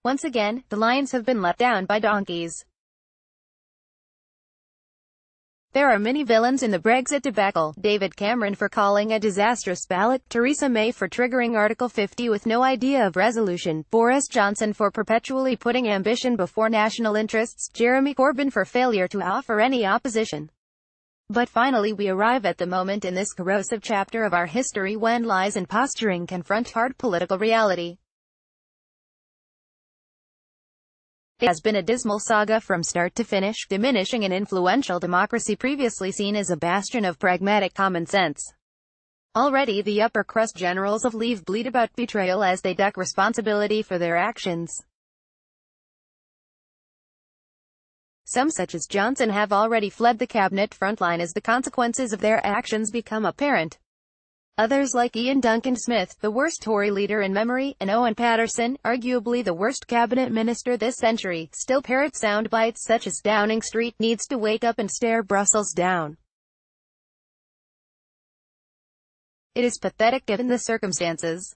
Once again, the lions have been let down by donkeys. There are many villains in the Brexit debacle: David Cameron for calling a disastrous ballot, Theresa May for triggering Article 50 with no idea of resolution, Boris Johnson for perpetually putting ambition before national interests, Jeremy Corbyn for failure to offer any opposition. But finally we arrive at the moment in this corrosive chapter of our history when lies and posturing confront hard political reality. It has been a dismal saga from start to finish, diminishing an influential democracy previously seen as a bastion of pragmatic common sense. Already the upper crust generals of Leave bleat about betrayal as they duck responsibility for their actions. Some, such as Johnson, have already fled the cabinet frontline as the consequences of their actions become apparent. Others, like Ian Duncan Smith, the worst Tory leader in memory, and Owen Paterson, arguably the worst cabinet minister this century, still parrot sound bites such as Downing Street needs to wake up and stare Brussels down. It is pathetic given the circumstances.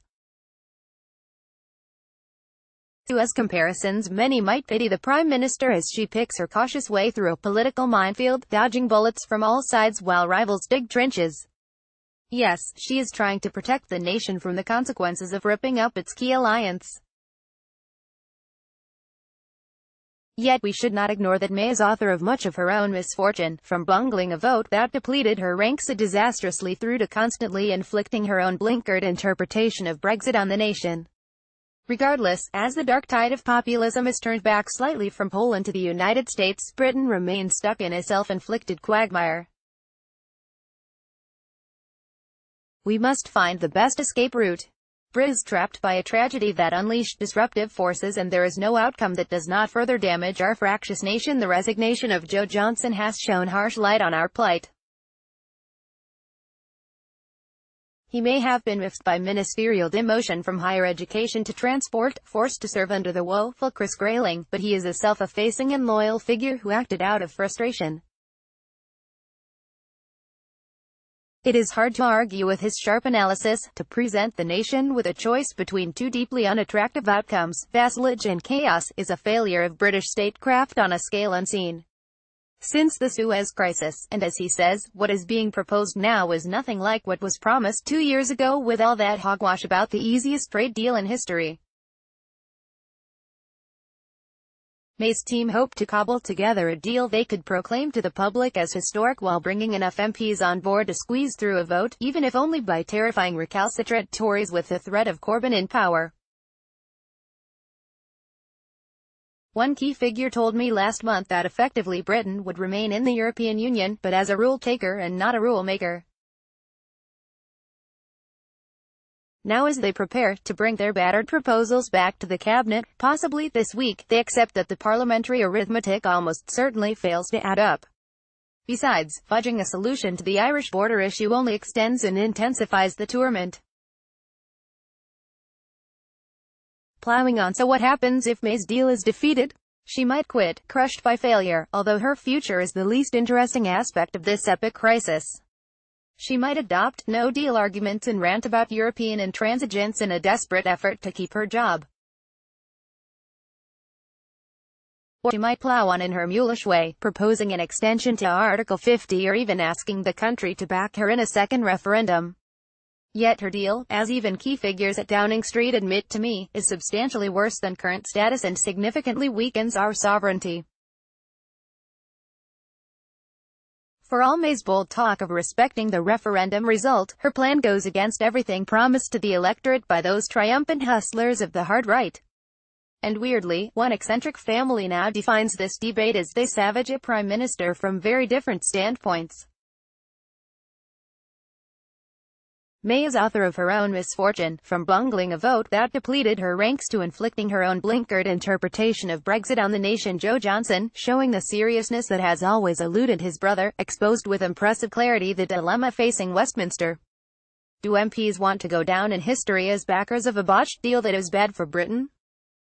As comparisons, many might pity the Prime Minister as she picks her cautious way through a political minefield, dodging bullets from all sides while rivals dig trenches. Yes, she is trying to protect the nation from the consequences of ripping up its key alliance. Yet we should not ignore that May is author of much of her own misfortune, from bungling a vote that depleted her ranks disastrously through to constantly inflicting her own blinkered interpretation of Brexit on the nation. Regardless, as the dark tide of populism is turned back slightly from Poland to the United States, Britain remains stuck in a self-inflicted quagmire. We must find the best escape route. Britain is trapped by a tragedy that unleashed disruptive forces, and there is no outcome that does not further damage our fractious nation. The resignation of Joe Johnson has shown harsh light on our plight. He may have been miffed by ministerial demotion from higher education to transport, forced to serve under the woeful Chris Grayling, but he is a self-effacing and loyal figure who acted out of frustration. It is hard to argue with his sharp analysis. To present the nation with a choice between two deeply unattractive outcomes, vassalage and chaos, is a failure of British statecraft on a scale unseen since the Suez Crisis, and as he says, what is being proposed now is nothing like what was promised 2 years ago with all that hogwash about the easiest trade deal in history. May's team hoped to cobble together a deal they could proclaim to the public as historic while bringing enough MPs on board to squeeze through a vote, even if only by terrifying recalcitrant Tories with the threat of Corbyn in power. One key figure told me last month that effectively Britain would remain in the European Union, but as a rule-taker and not a rule-maker. Now as they prepare to bring their battered proposals back to the cabinet, possibly this week, they accept that the parliamentary arithmetic almost certainly fails to add up. Besides, fudging a solution to the Irish border issue only extends and intensifies the tourment. Plowing on. So what happens if May's deal is defeated? She might quit, crushed by failure, although her future is the least interesting aspect of this epic crisis. She might adopt no-deal arguments and rant about European intransigence in a desperate effort to keep her job. Or she might plow on in her mulish way, proposing an extension to Article 50 or even asking the country to back her in a second referendum. Yet her deal, as even key figures at Downing Street admit to me, is substantially worse than current status and significantly weakens our sovereignty. For all May's bold talk of respecting the referendum result, her plan goes against everything promised to the electorate by those triumphant hustlers of the hard right. And weirdly, one eccentric family now defines this debate as they savage a prime minister from very different standpoints. May is author of her own misfortune, from bungling a vote that depleted her ranks to inflicting her own blinkered interpretation of Brexit on the nation. Joe Johnson, showing the seriousness that has always eluded his brother, exposed with impressive clarity the dilemma facing Westminster. Do MPs want to go down in history as backers of a botched deal that is bad for Britain?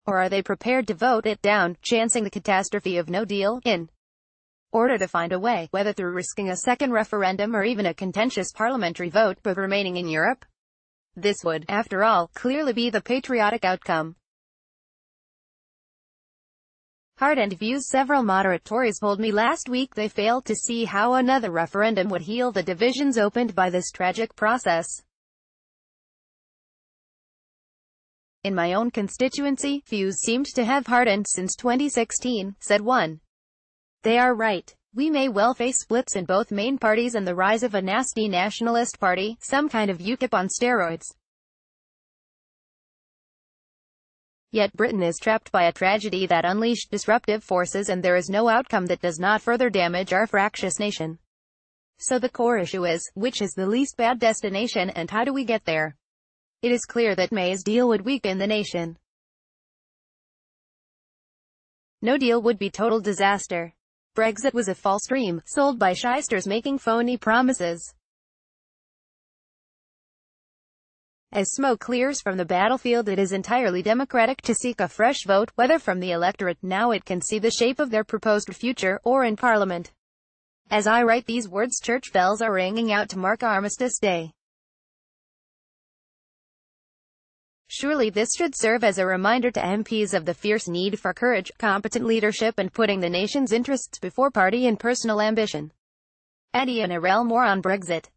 Or are they prepared to vote it down, chancing the catastrophe of no deal in? order to find a way, whether through risking a second referendum or even a contentious parliamentary vote, of remaining in Europe. This would, after all, clearly be the patriotic outcome. Hard-end views. Several moderate Tories told me last week they failed to see how another referendum would heal the divisions opened by this tragic process. In my own constituency, views seemed to have hardened since 2016, said one. They are right. We may well face splits in both main parties and the rise of a nasty nationalist party, some kind of UKIP on steroids. Yet Britain is trapped by a tragedy that unleashed disruptive forces, and there is no outcome that does not further damage our fractious nation. So the core issue is, which is the least bad destination, and how do we get there? It is clear that May's deal would weaken the nation. No deal would be total disaster. Brexit was a false dream, sold by shysters making phony promises. As smoke clears from the battlefield, it is entirely democratic to seek a fresh vote, whether from the electorate, now it can see the shape of their proposed future, or in Parliament. As I write these words, church bells are ringing out to mark Armistice Day. Surely this should serve as a reminder to MPs of the fierce need for courage, competent leadership, and putting the nation's interests before party and personal ambition. Eddie and Arel. More on Brexit.